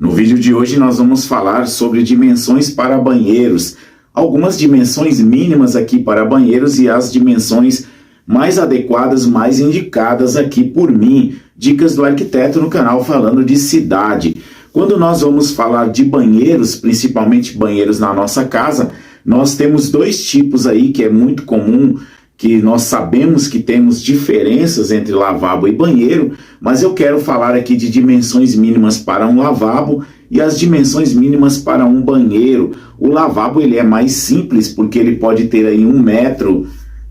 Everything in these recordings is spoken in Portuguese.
No vídeo de hoje nós vamos falar sobre dimensões para banheiros, algumas dimensões mínimas aqui para banheiros e as dimensões mais adequadas, mais indicadas aqui por mim, Dicas do Arquiteto no canal falando de cidade. Quando nós vamos falar de banheiros, principalmente banheiros na nossa casa, nós temos dois tipos aí que é muito comum, que nós sabemos que temos diferenças entre lavabo e banheiro, mas eu quero falar aqui de dimensões mínimas para um lavabo e as dimensões mínimas para um banheiro. O lavabo ele é mais simples porque ele pode ter aí 1 metro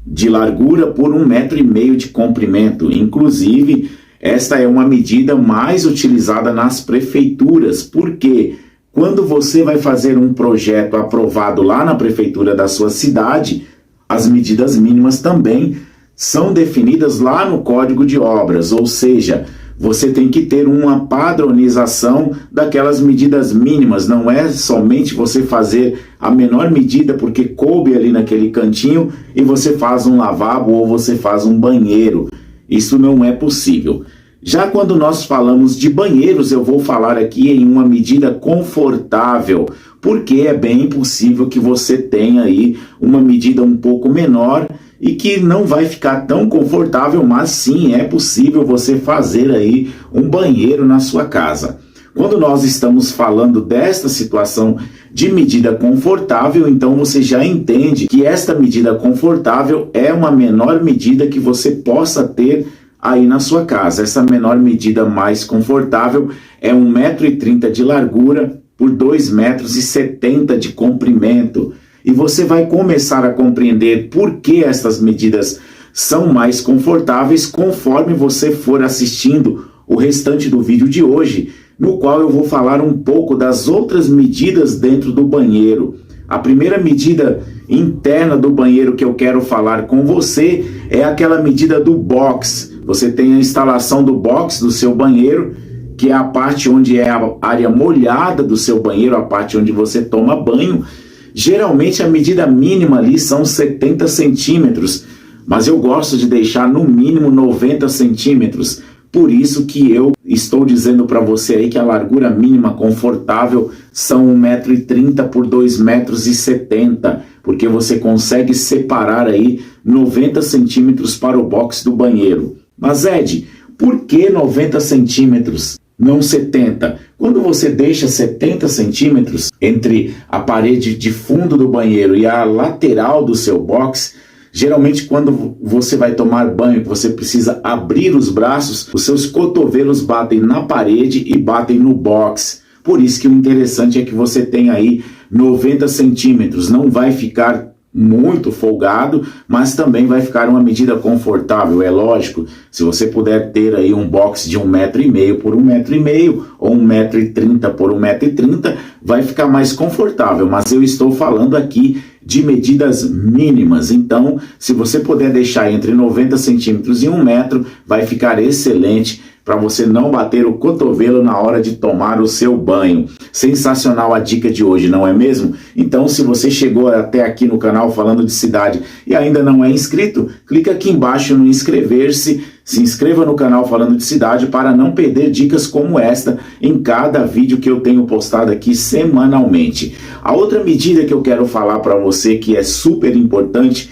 de largura por 1,5 metro de comprimento. Inclusive, esta é uma medida mais utilizada nas prefeituras, porque quando você vai fazer um projeto aprovado lá na prefeitura da sua cidade, as medidas mínimas também são definidas lá no Código de Obras, ou seja, você tem que ter uma padronização daquelas medidas mínimas, não é somente você fazer a menor medida porque coube ali naquele cantinho e você faz um lavabo ou você faz um banheiro. Isso não é possível. Já quando nós falamos de banheiros, eu vou falar aqui em uma medida confortável, porque é bem possível que você tenha aí uma medida um pouco menor e que não vai ficar tão confortável, mas sim é possível você fazer aí um banheiro na sua casa. Quando nós estamos falando desta situação de medida confortável, então você já entende que esta medida confortável é uma menor medida que você possa ter aí na sua casa. Essa menor medida mais confortável é 1,30 m de largura por 2,70 m de comprimento. E você vai começar a compreender por que essas medidas são mais confortáveis conforme você for assistindo o restante do vídeo de hoje, no qual eu vou falar um pouco das outras medidas dentro do banheiro. A primeira medida interna do banheiro que eu quero falar com você é aquela medida do box. Você tem a instalação do box do seu banheiro, que é a parte onde é a área molhada do seu banheiro, a parte onde você toma banho. Geralmente a medida mínima ali são 70 centímetros, mas eu gosto de deixar no mínimo 90 centímetros. Por isso que eu estou dizendo para você aí que a largura mínima confortável são 1,30 m por 2,70 m, porque você consegue separar aí 90 centímetros para o box do banheiro. Mas Ed, por que 90 centímetros? Não 70. Quando você deixa 70 centímetros entre a parede de fundo do banheiro e a lateral do seu box, geralmente quando você vai tomar banho, que você precisa abrir os braços, os seus cotovelos batem na parede e batem no box. Por isso que o interessante é que você tem aí 90 centímetros. Não vai ficar muito folgado, mas também vai ficar uma medida confortável. É lógico, se você puder ter aí um box de 1,5 m por 1,5 m ou 1,30 m por 1,30 m, vai ficar mais confortável, mas eu estou falando aqui de medidas mínimas. Então, se você puder deixar entre 90 centímetros e 1 metro, vai ficar excelente para você não bater o cotovelo na hora de tomar o seu banho. Sensacional a dica de hoje, não é mesmo? Então, se você chegou até aqui no canal falando de cidade e ainda não é inscrito, clica aqui embaixo no inscrever-se, se inscreva no canal falando de cidade para não perder dicas como esta em cada vídeo que eu tenho postado aqui semanalmente. A outra medida que eu quero falar para você que é super importante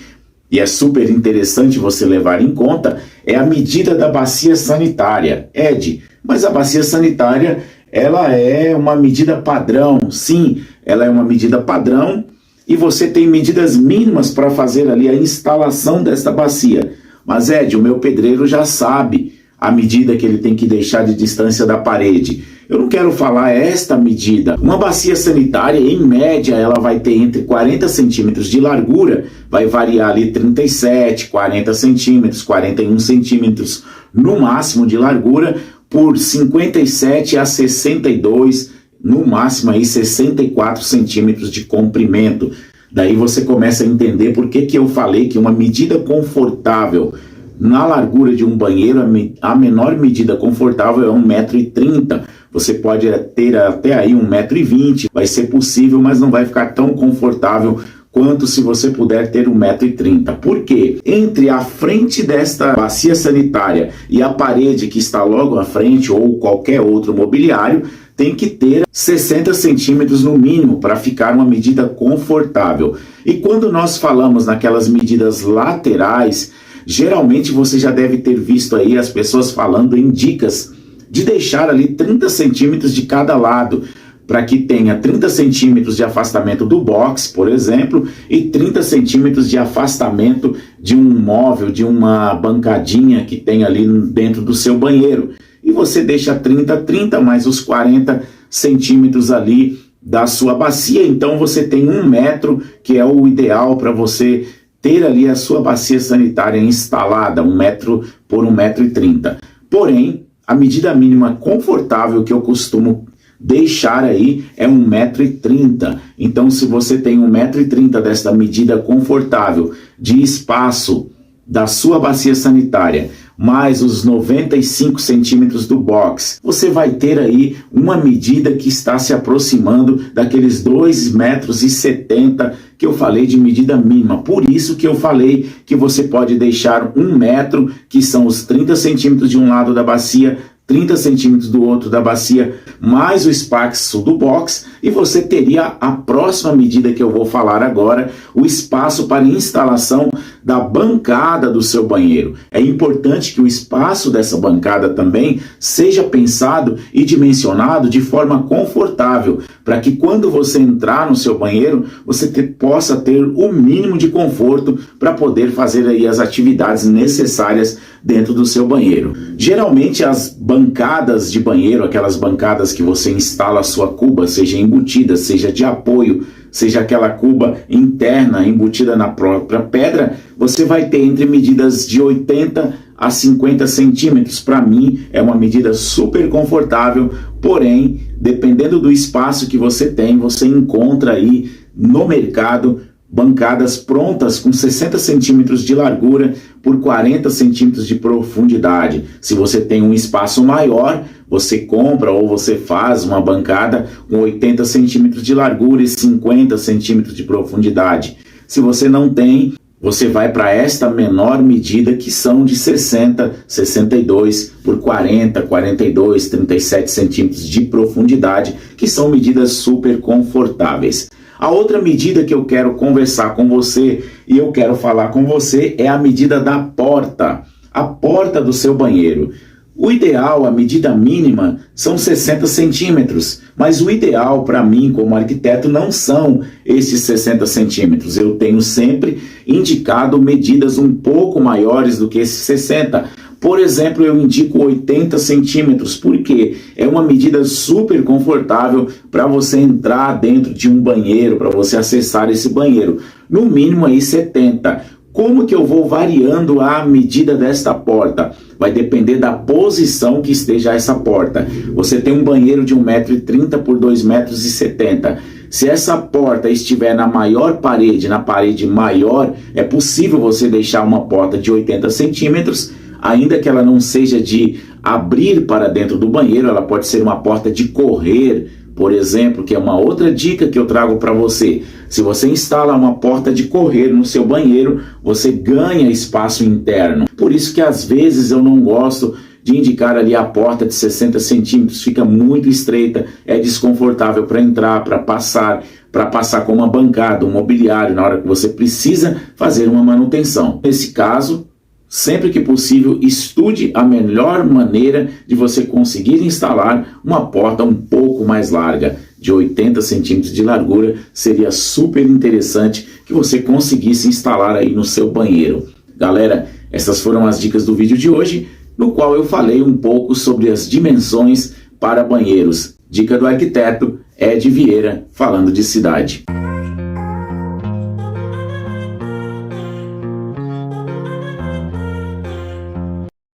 e é super interessante você levar em conta é a medida da bacia sanitária. Ed, mas a bacia sanitária, ela é uma medida padrão. Sim, ela é uma medida padrão e você tem medidas mínimas para fazer ali a instalação desta bacia. Mas Ed, o meu pedreiro já sabe a medida que ele tem que deixar de distância da parede. Eu não quero falar esta medida. Uma bacia sanitária, em média, ela vai ter entre 40 centímetros de largura, vai variar ali 37, 40 centímetros, 41 centímetros no máximo de largura, por 57 a 62, no máximo aí 64 centímetros de comprimento. Daí você começa a entender por que eu falei que uma medida confortável na largura de um banheiro, a menor medida confortável é 1,30 m. Você pode ter até aí 1,20 m, vai ser possível, mas não vai ficar tão confortável quanto se você puder ter 1,30 m. Por quê? Entre a frente desta bacia sanitária e a parede que está logo à frente ou qualquer outro mobiliário, tem que ter 60 centímetros no mínimo para ficar uma medida confortável. E quando nós falamos naquelas medidas laterais, geralmente você já deve ter visto aí as pessoas falando em dicas de deixar ali 30 centímetros de cada lado, para que tenha 30 centímetros de afastamento do box, por exemplo, e 30 centímetros de afastamento de um móvel, de uma bancadinha que tem ali dentro do seu banheiro. E você deixa 30 mais os 40 centímetros ali da sua bacia. Então você tem 1 metro, que é o ideal para você ter ali a sua bacia sanitária instalada, 1 metro por 1,30 m. Porém, a medida mínima confortável que eu costumo deixar aí é 1,30 m. Então, se você tem 1,30 m desta medida confortável de espaço da sua bacia sanitária, mais os 95 centímetros do box, você vai ter aí uma medida que está se aproximando daqueles 2,70 m que eu falei de medida mínima. Por isso que eu falei que você pode deixar 1 metro, que são os 30 centímetros de um lado da bacia, 30 centímetros do outro da bacia, mais o espaço do box, e você teria a próxima medida que eu vou falar agora, o espaço para instalação da bancada do seu banheiro. É importante que o espaço dessa bancada também seja pensado e dimensionado de forma confortável, para que quando você entrar no seu banheiro, você possa ter o mínimo de conforto para poder fazer aí as atividades necessárias dentro do seu banheiro. Geralmente as bancadas de banheiro, aquelas bancadas que você instala a sua cuba, seja embutida, seja de apoio, seja aquela cuba interna embutida na própria pedra, você vai ter entre medidas de 80 a 50 centímetros. Para mim é uma medida super confortável, porém, dependendo do espaço que você tem, você encontra aí no mercado bancadas prontas com 60 centímetros de largura por 40 centímetros de profundidade. Se você tem um espaço maior, você compra ou você faz uma bancada com 80 centímetros de largura e 50 centímetros de profundidade. Se você não tem, você vai para esta menor medida, que são de 60, 62 por 40, 42, 37 centímetros de profundidade, que são medidas super confortáveis. A outra medida que eu quero conversar com você e eu quero falar com você é a medida da porta, a porta do seu banheiro. O ideal, a medida mínima, são 60 centímetros, mas o ideal para mim, como arquiteto, não são esses 60 centímetros. Eu tenho sempre indicado medidas um pouco maiores do que esses 60. Por exemplo, eu indico 80 centímetros, porque é uma medida super confortável para você entrar dentro de um banheiro, para você acessar esse banheiro. No mínimo aí 70. Como que eu vou variando a medida desta porta? Vai depender da posição que esteja essa porta. Você tem um banheiro de 1,30 m por 2,70 m. Se essa porta estiver na maior parede, na parede maior, é possível você deixar uma porta de 80 centímetros, ainda que ela não seja de abrir para dentro do banheiro, ela pode ser uma porta de correr, por exemplo, que é uma outra dica que eu trago para você. Se você instala uma porta de correr no seu banheiro, você ganha espaço interno. Por isso que às vezes eu não gosto de indicar ali a porta de 60 centímetros, fica muito estreita, é desconfortável para entrar, para passar com uma bancada, um mobiliário, na hora que você precisa fazer uma manutenção. Nesse caso, sempre que possível, estude a melhor maneira de você conseguir instalar uma porta um pouco mais larga, de 80 centímetros de largura. Seria super interessante que você conseguisse instalar aí no seu banheiro. Galera, essas foram as dicas do vídeo de hoje, no qual eu falei um pouco sobre as dimensões para banheiros. Dica do arquiteto Ed Vieira, falando de cidade.